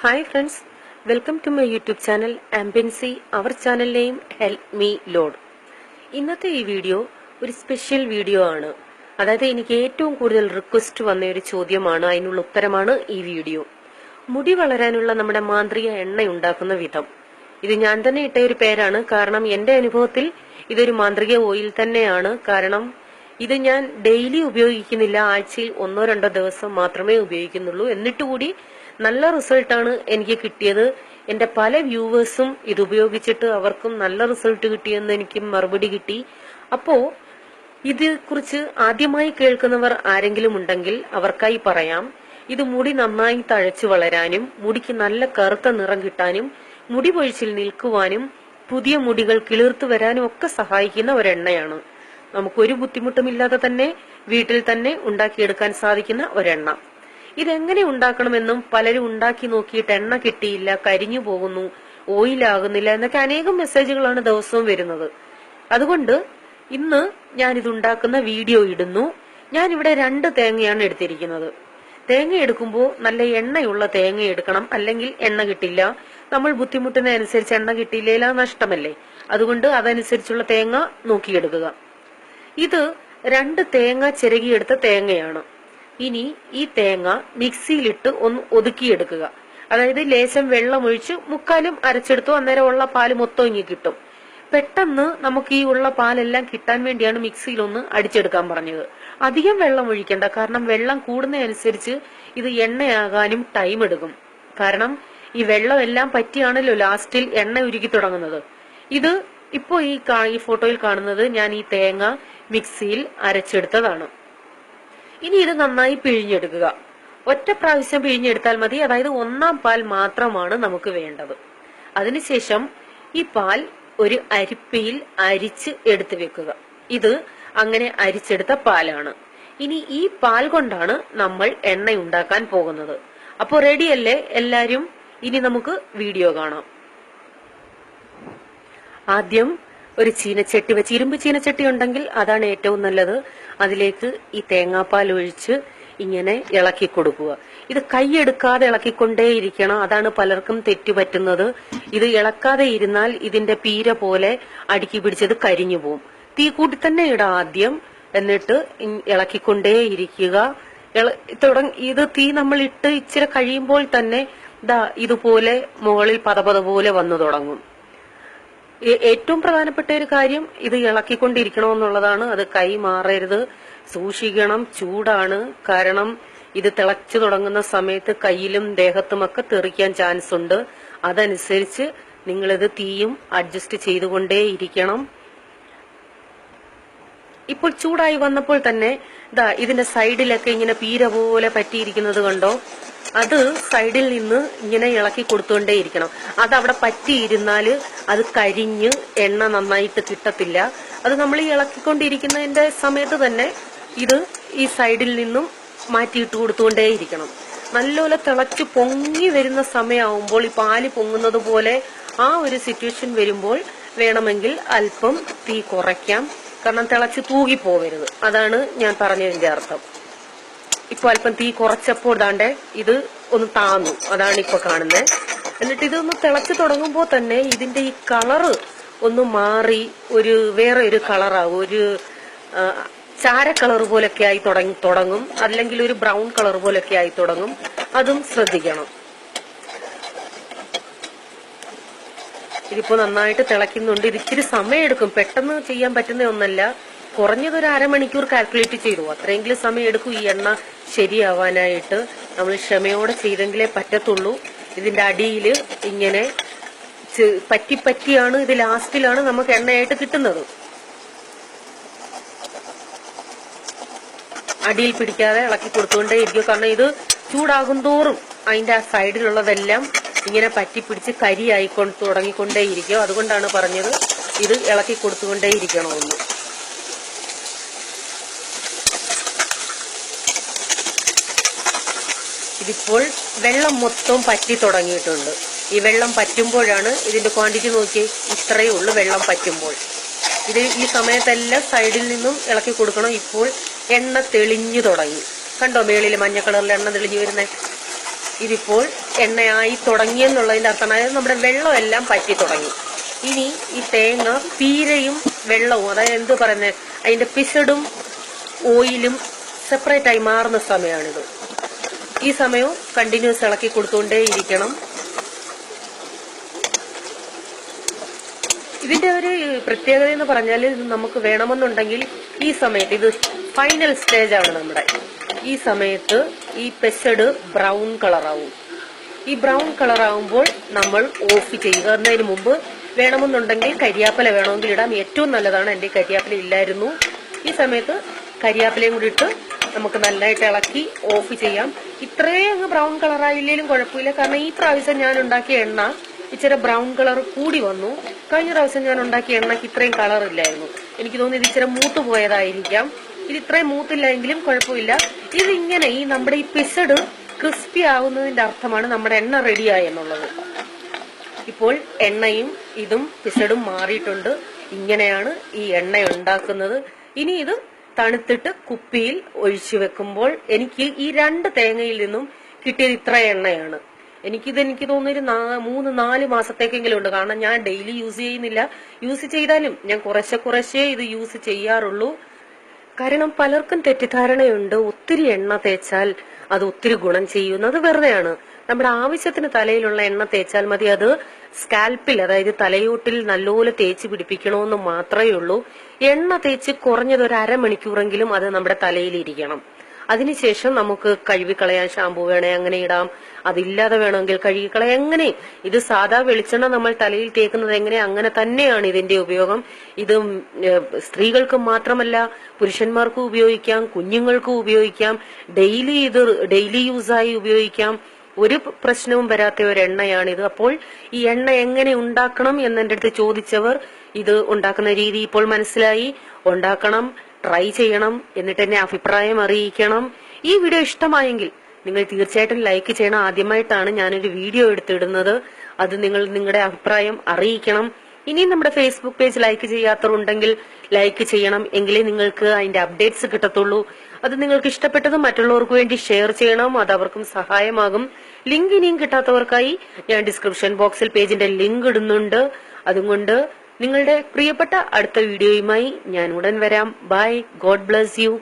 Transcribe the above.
Hi friends, welcome to my YouTube channel Ambiency. Our channel name Help Me Lord. ഇന്നത്തെ ഈ video ഒരു special video ആണ്. അതായത് എനിക്ക് ഏറ്റവും കൂടുതൽ റിക്വസ്റ്റ് വന്ന ഒരു ചോദ്യമാണ്, അതിനുള്ള ഉത്തരമാണ് ഈ വീഡിയോ. മുടി വളരാനുള്ള നമ്മുടെ മാന്ത്രിക എണ്ണ ഉണ്ടാക്കുന്ന വിധം. ഇത് ഞാൻ തന്നെ ഇട്ട ഒരു പേരാണ്, കാരണം എന്റെ അനുഭവത്തിൽ ഇതൊരു മാന്ത്രിക ഓയിൽ തന്നെയാണ്. കാരണം ഇത് ഞാൻ ഡെയിലി ഉപയോഗിക്കുന്നില്ല, ആഴ്ചയിൽ 1-2 ദിവസം മാത്രമേ ഉപയോഗിക്കുന്നുള്ളൂ. എന്നിട്ടുകൂടി നല്ല റിസൾട്ടാണ് എനിക്ക് കിട്ടിയത്. എന്റെ പല വ്യൂവേഴ്സും ഇത് ഉപയോഗിച്ചിട്ട് അവർക്കും നല്ല റിസൾട്ട് കിട്ടിയെന്ന് എനിക്ക് മറുപടി കിട്ടി. അപ്പോ ഇതേക്കുറിച്ച് ആദ്യമായി കേൾക്കുന്നവർ ആരെങ്കിലും ഉണ്ടെങ്കിൽ അവർക്കായി പറയാം. ഇത് മുടി നന്നായി തഴച്ചു വളരാനും മുടിക്ക് നല്ല കറുത്ത നിറം കിട്ടാനും മുടി പൊഴിച്ചിൽ നിൽക്കുവാനും പുതിയ മുടികൾ കിളിർത്തു വരാനും ഒക്കെ സഹായിക്കുന്ന ഒരെണ്ണയാണ്. നമുക്കൊരു ബുദ്ധിമുട്ടുമില്ലാതെ തന്നെ വീട്ടിൽ തന്നെ ഉണ്ടാക്കിയെടുക്കാൻ സാധിക്കുന്ന ഒരെണ്ണ. ഇതെങ്ങനെ ഉണ്ടാക്കണമെന്നും പലരും ഉണ്ടാക്കി നോക്കിയിട്ട് എണ്ണ കിട്ടിയില്ല, കരിഞ്ഞു പോകുന്നു, ഓയിലാകുന്നില്ല എന്നൊക്കെ അനേകം മെസ്സേജുകളാണ് ദിവസവും വരുന്നത്. അതുകൊണ്ട് ഇന്ന് ഞാൻ ഇത് ഉണ്ടാക്കുന്ന വീഡിയോ ഇടുന്നു. ഞാൻ ഇവിടെ 2 തേങ്ങയാണ് എടുത്തിരിക്കുന്നത്. തേങ്ങ എടുക്കുമ്പോൾ നല്ല എണ്ണയുള്ള തേങ്ങ എടുക്കണം, അല്ലെങ്കിൽ എണ്ണ കിട്ടില്ല. നമ്മൾ ബുദ്ധിമുട്ടുന്നതനുസരിച്ച് എണ്ണ കിട്ടിയില്ല, നഷ്ടമല്ലേ. അതുകൊണ്ട് അതനുസരിച്ചുള്ള തേങ്ങ നോക്കിയെടുക്കുക. ഇത് 2 തേങ്ങ ചിരകിയെടുത്ത തേങ്ങയാണ്. ഇനി ഈ തേങ്ങ മിക്സിയിലിട്ട് ഒന്ന് ഒതുക്കിയെടുക്കുക. അതായത് ലേശം വെള്ളമൊഴിച്ച് മുക്കാലും അരച്ചെടുത്തു, അന്നേരം ഉള്ള പാല് മൊത്തം ഇങ്ങി കിട്ടും. പെട്ടെന്ന് നമുക്ക് ഈ ഉള്ള പാലെല്ലാം കിട്ടാൻ വേണ്ടിയാണ് മിക്സിയിൽ ഒന്ന് അടിച്ചെടുക്കാൻ പറഞ്ഞത്. അധികം വെള്ളം ഒഴിക്കണ്ട, കാരണം വെള്ളം കൂടുന്നതനുസരിച്ച് ഇത് എണ്ണയാകാനും ടൈം എടുക്കും. കാരണം ഈ വെള്ളം എല്ലാം പറ്റിയാണല്ലോ ലാസ്റ്റിൽ എണ്ണ ഉരുക്കി തുടങ്ങുന്നത്. ഇത് ഇപ്പോ ഈ ഫോട്ടോയിൽ കാണുന്നത് ഞാൻ ഈ തേങ്ങ മിക്സിയിൽ അരച്ചെടുത്തതാണ്. ഇനി ഇത് നന്നായി പിഴിഞ്ഞെടുക്കുക. ഒറ്റ പ്രാവശ്യം പിഴിഞ്ഞെടുത്താൽ മതി. അതായത് 1-ാം പാൽ മാത്രമാണ് നമുക്ക് വേണ്ടത്. അതിനുശേഷം ഈ പാൽ ഒരു അരിപ്പയിൽ അരിച്ച് എടുത്തു വെക്കുക. ഇത് അങ്ങനെ അരിച്ചെടുത്ത പാലാണ്. ഇനി ഈ പാൽ കൊണ്ടാണ് നമ്മൾ എണ്ണ ഉണ്ടാക്കാൻ പോകുന്നത്. അപ്പോ റെഡിയല്ലേ എല്ലാരും? ഇനി നമുക്ക് വീഡിയോ കാണാം. ആദ്യം ഒരു ചീനച്ചട്ടി വെച്ച്, ഇരുമ്പ് ചീനച്ചട്ടി ഉണ്ടെങ്കിൽ അതാണ് ഏറ്റവും നല്ലത്. അതിലേക്ക് ഈ തേങ്ങാപ്പാൽ ഒഴിച്ച് ഇങ്ങനെ ഇളക്കി കൊടുക്കുക. ഇത് കൈയെടുക്കാതെ ഇളക്കിക്കൊണ്ടേയിരിക്കണം. അതാണ് പലർക്കും തെറ്റുപറ്റുന്നത്. ഇത് ഇളക്കാതെ ഇരുന്നാൽ ഇതിന്റെ പീര പോലെ അടുക്കി പിടിച്ചത് കരിഞ്ഞു പോവും. തീ കൂട്ടി തന്നെ ഇടാം ആദ്യം, എന്നിട്ട് ഇളക്കിക്കൊണ്ടേയിരിക്കുക. ഇത് തീ നമ്മൾ ഇട്ട് ഇച്ചിരി കഴിയുമ്പോൾ തന്നെ ഇതുപോലെ മുകളിൽ പതപത പോലെ വന്നു തുടങ്ങും. ഏറ്റവും പ്രധാനപ്പെട്ട ഒരു കാര്യം ഇത് ഇളക്കിക്കൊണ്ടിരിക്കണമെന്നുള്ളതാണ്. അത് കൈ മാറരുത്, സൂക്ഷിക്കണം. ചൂടാണ്, കാരണം ഇത് തിളച്ചു തുടങ്ങുന്ന സമയത്ത് കയ്യിലും ദേഹത്തുമൊക്കെ തെറിക്കാൻ ചാൻസ് ഉണ്ട്. അതനുസരിച്ച് നിങ്ങളിത് തീയും അഡ്ജസ്റ്റ് ചെയ്തുകൊണ്ടേയിരിക്കണം. ഇപ്പോൾ ചൂടായി വന്നപ്പോൾ തന്നെ ഇതിന്റെ സൈഡിലൊക്കെ ഇങ്ങനെ പീര പോലെ പറ്റിയിരിക്കുന്നത് കണ്ടോ? അത് സൈഡിൽ നിന്ന് ഇങ്ങനെ ഇളക്കി കൊടുത്തുകൊണ്ടേയിരിക്കണം. അതവിടെ പറ്റിയിരുന്നാല് അത് കരിഞ്ഞ് എണ്ണ നന്നായിട്ട് കിട്ടത്തില്ല. അത് നമ്മൾ ഈ ഇളക്കിക്കൊണ്ടിരിക്കുന്നതിന്റെ സമയത്ത് തന്നെ ഇത് ഈ സൈഡിൽ നിന്നും മാറ്റിയിട്ട് കൊടുത്തുകൊണ്ടേയിരിക്കണം. നല്ലപോലെ തിളച്ച് പൊങ്ങി വരുന്ന സമയമാവുമ്പോൾ, ഈ പാല് പൊങ്ങുന്നത് പോലെ ആ ഒരു സിറ്റുവേഷൻ വരുമ്പോൾ വേണമെങ്കിൽ അല്പം തീ കുറയ്ക്കാം. കാരണം തിളച്ച് തൂകിപ്പോവരുത്. അതാണ് ഞാൻ പറഞ്ഞതിന്റെ അർത്ഥം. ഇപ്പൊ അല്പം തീ കുറച്ചപ്പോൾ ഇതാണ്ട് ഇത് ഒന്ന് താന്നു, അതാണ് ഇപ്പൊ കാണുന്നത്. എന്നിട്ട് ഇതൊന്ന് തിളച്ചു തുടങ്ങുമ്പോൾ തന്നെ ഇതിന്റെ ഈ കളറ് ഒന്ന് മാറി വേറെ ഒരു കളറാവും. ഒരു ചാര കളർ പോലൊക്കെ ആയി തുടങ്ങും, അല്ലെങ്കിൽ ഒരു ബ്രൗൺ കളർ പോലൊക്കെ ആയി തുടങ്ങും. അതും ശ്രദ്ധിക്കണം. ഇതിപ്പോ നന്നായിട്ട് തിളയ്ക്കുന്നുണ്ട്. ഇത് ഇച്ചിരി സമയം എടുക്കും, പെട്ടെന്ന് ചെയ്യാൻ പറ്റുന്ന ഒന്നല്ല. കുറഞ്ഞതൊരു അരമണിക്കൂർ കാൽക്കുലേറ്റ് ചെയ്തു, അത്രയെങ്കിലും സമയം എടുക്കും ഈ എണ്ണ ശരിയാവാനായിട്ട്. നമ്മൾ ക്ഷമയോടെ ചെയ്തെങ്കിലേ പറ്റത്തുള്ളൂ. ഇതിന്റെ അടിയിൽ ഇങ്ങനെ പറ്റിയാണ് ഇത് ലാസ്റ്റിലാണ് നമുക്ക് എണ്ണയായിട്ട് കിട്ടുന്നത്. അടിയിൽ പിടിക്കാതെ ഇളക്കി കൊടുത്തുകൊണ്ടേ ഇരിക്കും. കാരണം ഇത് ചൂടാകും തോറും അതിന്റെ ആ സൈഡിലുള്ളതെല്ലാം ഇങ്ങനെ പറ്റിപ്പിടിച്ച് കരിയായിക്കൊണ്ട് തുടങ്ങിക്കൊണ്ടേയിരിക്കും. അതുകൊണ്ടാണ് പറഞ്ഞത് ഇത് ഇളക്കി കൊടുത്തുകൊണ്ടേയിരിക്കണമെന്ന്. ഇതിപ്പോൾ വെള്ളം മൊത്തം പറ്റി തുടങ്ങിയിട്ടുണ്ട്. ഈ വെള്ളം പറ്റുമ്പോഴാണ് ഇതിന്റെ ക്വാണ്ടിറ്റി നോക്കി, ഇത്രയേ ഉള്ളൂ വെള്ളം പറ്റുമ്പോൾ. ഇത് ഈ സമയത്തെല്ലാം സൈഡിൽ നിന്നും ഇളക്കി കൊടുക്കണം. ഇപ്പോൾ എണ്ണ തെളിഞ്ഞു തുടങ്ങി, കണ്ടോ? മേളിൽ മഞ്ഞ കളറിൽ എണ്ണ തെളിഞ്ഞു വരുന്നേ. ഇതിപ്പോൾ എണ്ണയായി തുടങ്ങിയെന്നുള്ളതിന്റെ അർത്ഥം, അതായത് നമ്മുടെ വെള്ളമെല്ലാം പറ്റി തുടങ്ങി. ഇനി ഈ തേങ്ങ പീരയും വെള്ളവും, അതായത് എന്ത് പറയുന്നത്, അതിന്റെ പിസടും ഓയിലും സെപ്പറേറ്റ് ആയി മാറുന്ന സമയമാണിത്. ഈ സമയവും കണ്ടിന്യൂസ് ഇളക്കി കൊടുത്തുകൊണ്ടേ ഇരിക്കണം. ഇതിന്റെ ഒരു പ്രത്യേകത എന്ന് പറഞ്ഞാൽ, നമുക്ക് വേണമെന്നുണ്ടെങ്കിൽ ഈ സമയത്ത്, ഇത് ഫൈനൽ സ്റ്റേജ് ആണ് നമ്മുടെ, ഈ സമയത്ത് ഈ പെസഡ് ബ്രൗൺ കളറാവും. ഈ ബ്രൗൺ കളറാവുമ്പോൾ നമ്മൾ ഓഫ് ചെയ്യുക. എന്നതിന് മുമ്പ് വേണമെന്നുണ്ടെങ്കിൽ കരിയാപ്പല വേണമെങ്കിൽ ഇടാം, ഏറ്റവും നല്ലതാണ്. എന്റെ കരിയാപ്പല ഇല്ലായിരുന്നു. ഈ സമയത്ത് കരിയാപ്പലയും കൂടി ഇട്ട് നമുക്ക് നല്ലതായിട്ട് ഇളക്കി ഓഫ് ചെയ്യാം. ഇത്രയും അങ്ങ് ബ്രൗൺ കളറായില്ലേലും കുഴപ്പമില്ല, കാരണം ഈ പ്രാവശ്യം ഞാൻ ഉണ്ടാക്കിയ എണ്ണ ഇച്ചിരി ബ്രൗൺ കളർ കൂടി വന്നു. കഴിഞ്ഞ പ്രാവശ്യം ഞാൻ ഉണ്ടാക്കിയ എണ്ണയ്ക്ക് ഇത്രയും കളർ ഇല്ലായിരുന്നു. എനിക്ക് തോന്നുന്നു ഇത് ഇച്ചിരി മൂത്ത് പോയതായിരിക്കാം. ഇത് ഇത്രയും മൂത്തില്ലെങ്കിലും കുഴപ്പമില്ല. ഇതിങ്ങനെ ഈ നമ്മുടെ ഈ പിസഡ് ക്രിസ്പി ആവുന്നതിന്റെ അർത്ഥമാണ് നമ്മുടെ എണ്ണ റെഡിയായി എന്നുള്ളത്. ഇപ്പോൾ എണ്ണയും ഇതും പിസഡും മാറിയിട്ടുണ്ട്. ഇങ്ങനെയാണ് ഈ എണ്ണ ഉണ്ടാക്കുന്നത്. ഇനി ഇത് തണുത്തിട്ട് കുപ്പിയിൽ ഒഴിച്ചു വെക്കുമ്പോൾ എനിക്ക് ഈ 2 തേങ്ങയിൽ നിന്നും കിട്ടിയത് ഇത്ര എണ്ണയാണ്. എനിക്ക് തോന്നുന്നൊരു 3-4 മാസത്തേക്കെങ്കിലും ഉണ്ട്. കാരണം ഞാൻ ഡെയിലി യൂസ് ചെയ്യുന്നില്ല. യൂസ് ചെയ്താലും ഞാൻ കുറച്ചേ ഇത് യൂസ് ചെയ്യാറുള്ളൂ. കാരണം പലർക്കും തെറ്റിദ്ധാരണയുണ്ട്, ഒത്തിരി എണ്ണ തേച്ചാൽ അത് ഒത്തിരി ഗുണം ചെയ്യുന്നത്. വെറുതെയാണ്. നമ്മുടെ ആവശ്യത്തിന് തലയിലുള്ള എണ്ണ തേച്ചാൽ മതി. അത് സ്കാൽപ്പിൽ, അതായത് തലയോട്ടിൽ നല്ലപോലെ തേച്ച് പിടിപ്പിക്കണമെന്ന് മാത്രമേ ഉള്ളൂ. എണ്ണ തേച്ച് കുറഞ്ഞത് ഒരു അരമണിക്കൂറെങ്കിലും അത് നമ്മുടെ തലയിലിരിക്കണം. അതിനുശേഷം നമുക്ക് കഴുകിക്കളയാൻ ഷാമ്പു വേണേ അങ്ങനെ ഇടാം, അതില്ലാതെ വേണമെങ്കിൽ കഴുകിക്കളയാം. എങ്ങനെ ഇത് സാധാ വെളിച്ചെണ്ണ നമ്മൾ തലയിൽ തേക്കുന്നത് എങ്ങനെ, അങ്ങനെ തന്നെയാണ് ഇതിന്റെ ഉപയോഗം. ഇത് സ്ത്രീകൾക്ക് മാത്രമല്ല പുരുഷന്മാർക്കും ഉപയോഗിക്കാം, കുഞ്ഞുങ്ങൾക്കും ഉപയോഗിക്കാം. ഡെയിലി യൂസായി ഉപയോഗിക്കാം. ഒരു പ്രശ്നവും വരാത്ത ഒരു എണ്ണയാണിത്. അപ്പോൾ ഈ എണ്ണ എങ്ങനെ ഉണ്ടാക്കണം എന്നെന്റെ അടുത്ത് ചോദിച്ചവർ, ഇത് ഉണ്ടാക്കുന്ന രീതി ഇപ്പോൾ മനസ്സിലായി. ഉണ്ടാക്കണം, ട്രൈ ചെയ്യണം, എന്നിട്ട് എന്നെ അഭിപ്രായം അറിയിക്കണം. ഈ വീഡിയോ ഇഷ്ടമായെങ്കിൽ നിങ്ങൾ തീർച്ചയായിട്ടും ലൈക്ക് ചെയ്യണം. ആദ്യമായിട്ടാണ് ഞാനൊരു വീഡിയോ എടുത്തിടുന്നത്. അത് നിങ്ങളുടെ അഭിപ്രായം അറിയിക്കണം. ഇനിയും നമ്മുടെ ഫേസ്ബുക്ക് പേജ് ലൈക്ക് ചെയ്യാത്തവരുണ്ടെങ്കിൽ ലൈക്ക് ചെയ്യണം, എങ്കിലേ നിങ്ങൾക്ക് അതിന്റെ അപ്ഡേറ്റ്സ് കിട്ടത്തുള്ളൂ. അത് നിങ്ങൾക്ക് ഇഷ്ടപ്പെട്ടത് മറ്റുള്ളവർക്ക് വേണ്ടി ഷെയർ ചെയ്യണം, അത് അവർക്കും സഹായമാകും. ലിങ്ക് ഇനിയും കിട്ടാത്തവർക്കായി ഞാൻ ഡിസ്ക്രിപ്ഷൻ ബോക്സിൽ പേജിന്റെ ലിങ്ക് ഇടുന്നുണ്ട്. അതുകൊണ്ട് നിങ്ങളുടെ പ്രിയപ്പെട്ട അടുത്ത വീഡിയോയുമായി ഞാൻ ഉടൻ വരാം. Bye, God bless U.